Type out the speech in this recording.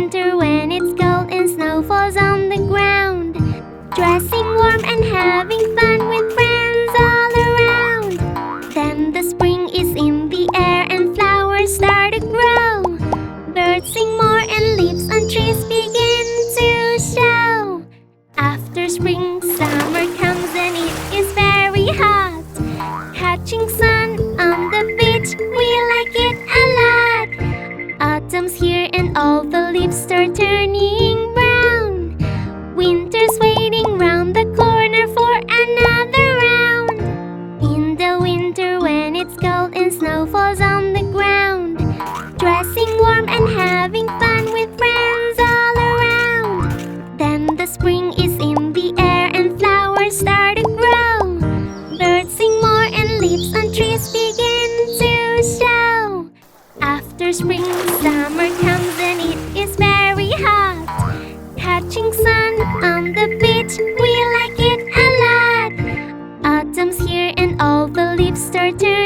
winter when it's cold and snow falls on the ground. Dressing warm and having fun with friends all around. Then the spring is in the air and flowers start to grow. Birds sing more and leaves on trees begin to show. After spring, summer comes and it is very hot. Catching sun on the beach, we like it a lot. Autumn's here and all the leaves start turning brown. Winter's waiting round the corner for another round. In the winter when it's cold and snow falls on the ground. Dressing warm and having fun with friends all around. Then the spring is in the air and flowers start to grow. Birds sing more and leaves on trees begin to show. After spring, summer comes and it is very hot. Catching sun on the beach, we like it a lot. Autumn's here and all the leaves start turning